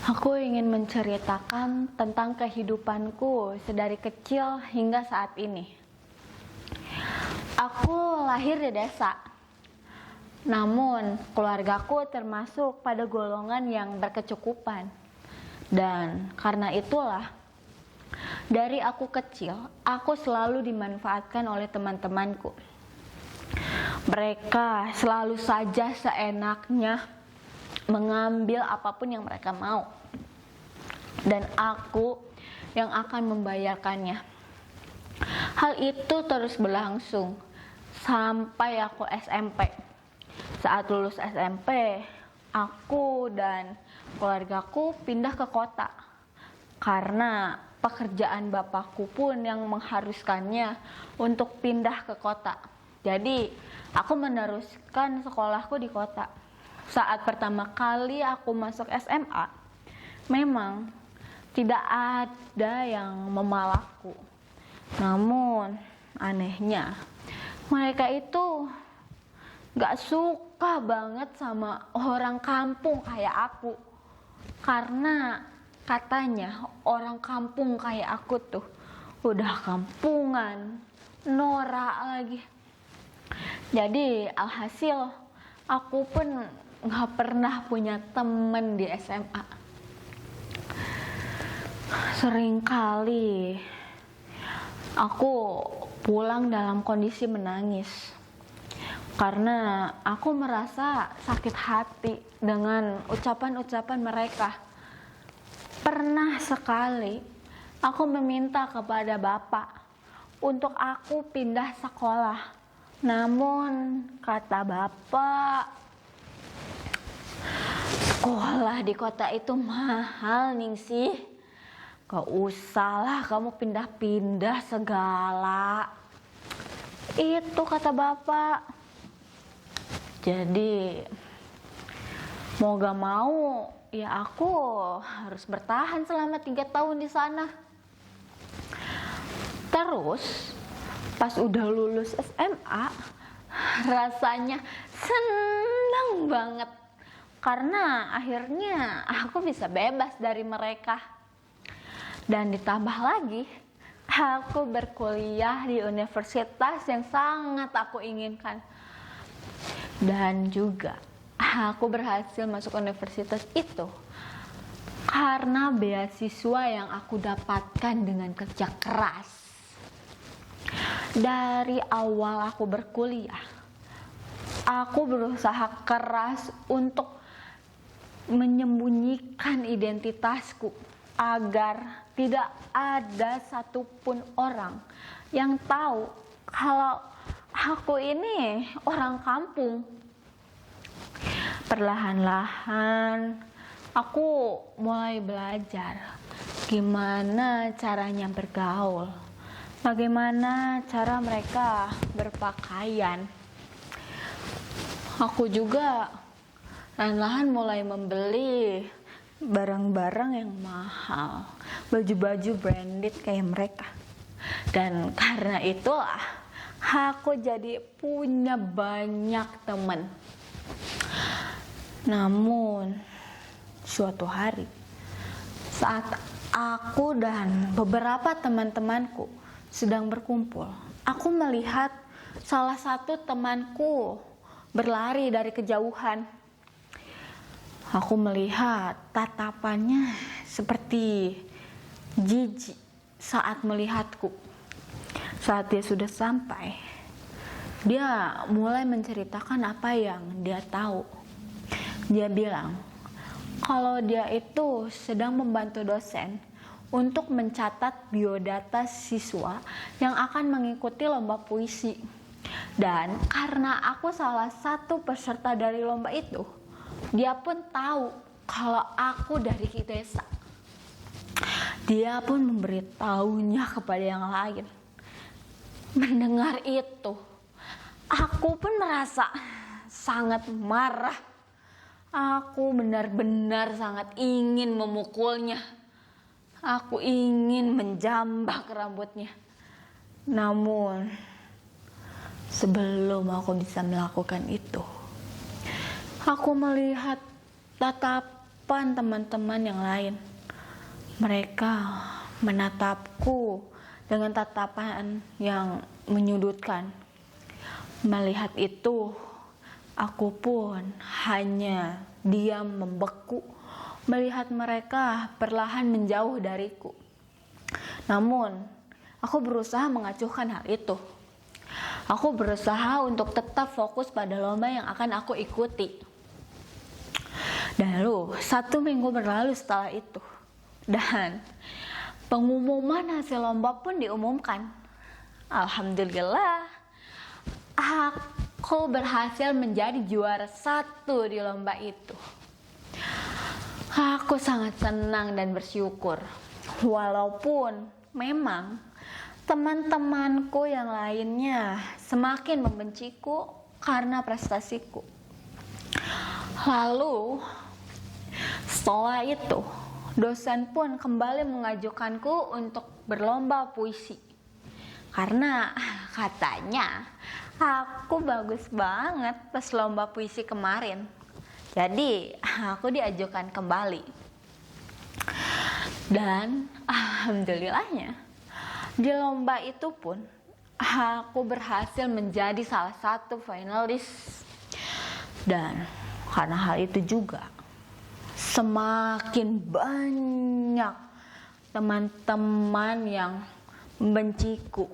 Aku ingin menceritakan tentang kehidupanku sedari kecil hingga saat ini. Aku lahir di desa, namun keluargaku termasuk pada golongan yang berkecukupan. Dan karena itulah, dari aku kecil, aku selalu dimanfaatkan oleh teman-temanku. Mereka selalu saja seenaknya mengambil apapun yang mereka mau, dan aku yang akan membayarkannya. Hal itu terus berlangsung sampai aku SMP. Saat lulus SMP, aku dan keluargaku pindah ke kota karena pekerjaan bapakku pun yang mengharuskannya untuk pindah ke kota. Jadi aku meneruskan sekolahku di kota. Saat pertama kali aku masuk SMA, memang tidak ada yang memalakku. Namun anehnya, mereka itu gak suka banget sama orang kampung kayak aku. Karena katanya orang kampung kayak aku tuh udah kampungan, norak lagi. Jadi alhasil aku pun gak pernah punya temen di SMA. Seringkali aku pulang dalam kondisi menangis karena aku merasa sakit hati dengan ucapan-ucapan mereka. Pernah sekali aku meminta kepada bapak untuk aku pindah sekolah. Namun kata bapak, sekolah di kota itu mahal, Ningsih. Gak usahlah kamu pindah-pindah segala. Itu kata bapak. Jadi mau gak mau ya aku harus bertahan selama 3 tahun di sana. Terus pas udah lulus SMA, rasanya senang banget karena akhirnya aku bisa bebas dari mereka. Dan ditambah lagi, aku berkuliah di universitas yang sangat aku inginkan. Dan juga aku berhasil masuk universitas itu karena beasiswa yang aku dapatkan dengan kerja keras. Dari awal aku berkuliah, aku berusaha keras untuk menyembunyikan identitasku agar tidak ada satupun orang yang tahu kalau aku ini orang kampung. Perlahan-lahan aku mulai belajar gimana caranya bergaul, bagaimana cara mereka berpakaian. Aku juga perlahan-lahan mulai membeli barang-barang yang mahal, baju-baju branded kayak mereka. Dan karena itulah aku jadi punya banyak teman. Namun suatu hari, saat aku dan beberapa teman-temanku sedang berkumpul, aku melihat salah satu temanku berlari dari kejauhan. Aku melihat tatapannya seperti jijik saat melihatku. Saat dia sudah sampai, dia mulai menceritakan apa yang dia tahu. Dia bilang kalau dia itu sedang membantu dosen untuk mencatat biodata siswa yang akan mengikuti lomba puisi. Dan karena aku salah satu peserta dari lomba itu, dia pun tahu kalau aku dari desa. Dia pun memberitahunya kepada yang lain. Mendengar itu, aku pun merasa sangat marah. Aku benar-benar sangat ingin memukulnya. Aku ingin menjambak rambutnya. Namun sebelum aku bisa melakukan itu, aku melihat tatap depan teman-teman yang lain. Mereka menatapku dengan tatapan yang menyudutkan. Melihat itu, aku pun hanya diam membeku melihat mereka perlahan menjauh dariku. Namun, aku berusaha mengacuhkan hal itu. Aku berusaha untuk tetap fokus pada lomba yang akan aku ikuti. Dan lalu, 1 minggu berlalu setelah itu. Dan pengumuman hasil lomba pun diumumkan. Alhamdulillah, aku berhasil menjadi juara 1 di lomba itu. Aku sangat senang dan bersyukur. Walaupun memang teman-temanku yang lainnya semakin membenciku karena prestasiku. Lalu, setelah itu, dosen pun kembali mengajukanku untuk berlomba puisi. Karena katanya aku bagus banget pas lomba puisi kemarin. Jadi aku diajukan kembali. Dan alhamdulillahnya di lomba itu pun aku berhasil menjadi salah satu finalis. Dan karena hal itu juga semakin banyak teman-teman yang membenciku.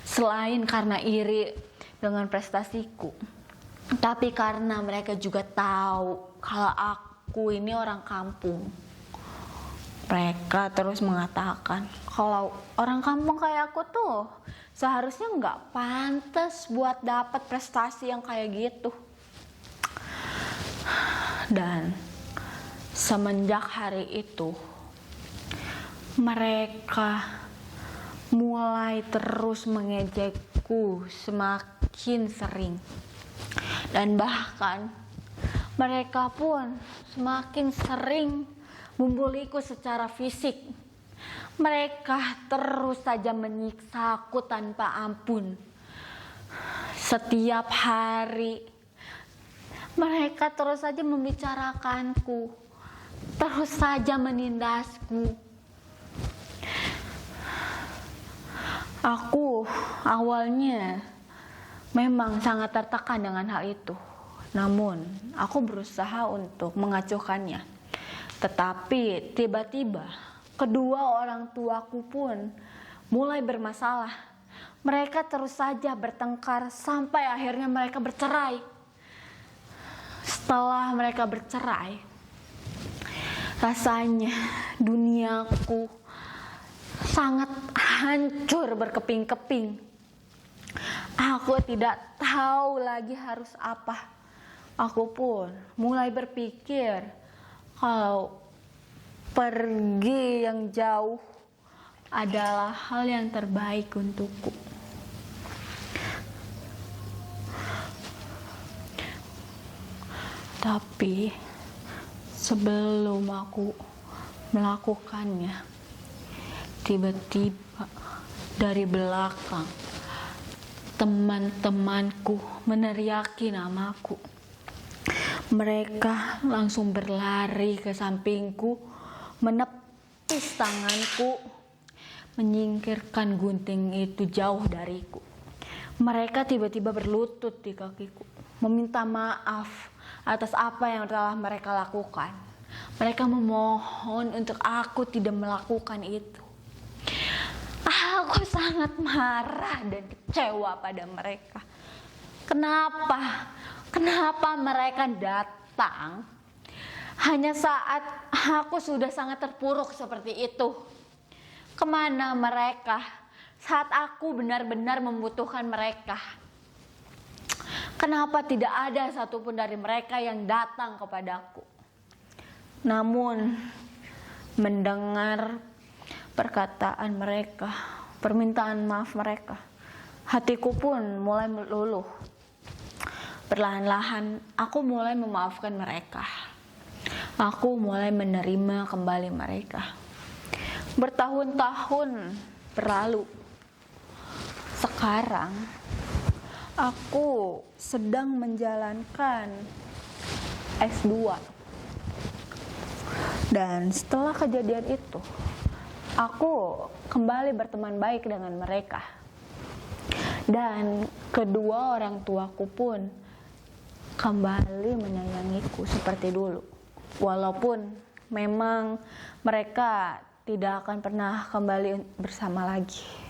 Selain karena iri dengan prestasiku, tapi karena mereka juga tahu kalau aku ini orang kampung. Mereka terus mengatakan kalau orang kampung kayak aku tuh seharusnya nggak pantas buat dapat prestasi yang kayak gitu. Dan semenjak hari itu, mereka mulai terus mengejekku semakin sering. Dan bahkan mereka pun semakin sering membuliku secara fisik. Mereka terus saja menyiksaku tanpa ampun. Setiap hari mereka terus saja membicarakanku, terus saja menindasku. Aku awalnya memang sangat tertekan dengan hal itu. Namun, aku berusaha untuk mengacuhkannya. Tetapi tiba-tiba kedua orang tuaku pun mulai bermasalah. Mereka terus saja bertengkar sampai akhirnya mereka bercerai. Setelah mereka bercerai, rasanya duniaku sangat hancur berkeping-keping. Aku tidak tahu lagi harus apa. Aku pun mulai berpikir kalau pergi yang jauh adalah hal yang terbaik untukku. Tapi sebelum aku melakukannya, tiba-tiba dari belakang teman-temanku meneriaki namaku. Mereka langsung berlari ke sampingku, menepis tanganku, menyingkirkan gunting itu jauh dariku. Mereka tiba-tiba berlutut di kakiku, meminta maaf atas apa yang telah mereka lakukan. Mereka memohon untuk aku tidak melakukan itu. Aku sangat marah dan kecewa pada mereka. Kenapa mereka datang hanya saat aku sudah sangat terpuruk seperti itu? Kemana mereka saat aku benar-benar membutuhkan mereka? Kenapa tidak ada satupun dari mereka yang datang kepadaku? Namun, mendengar perkataan mereka, permintaan maaf mereka, hatiku pun mulai meluluh. Perlahan-lahan aku mulai memaafkan mereka. Aku mulai menerima kembali mereka. Bertahun-tahun berlalu. Sekarang aku sedang menjalankan S2. Dan setelah kejadian itu, aku kembali berteman baik dengan mereka. Dan kedua orang tuaku pun kembali menyayangiku seperti dulu. Walaupun memang mereka tidak akan pernah kembali bersama lagi.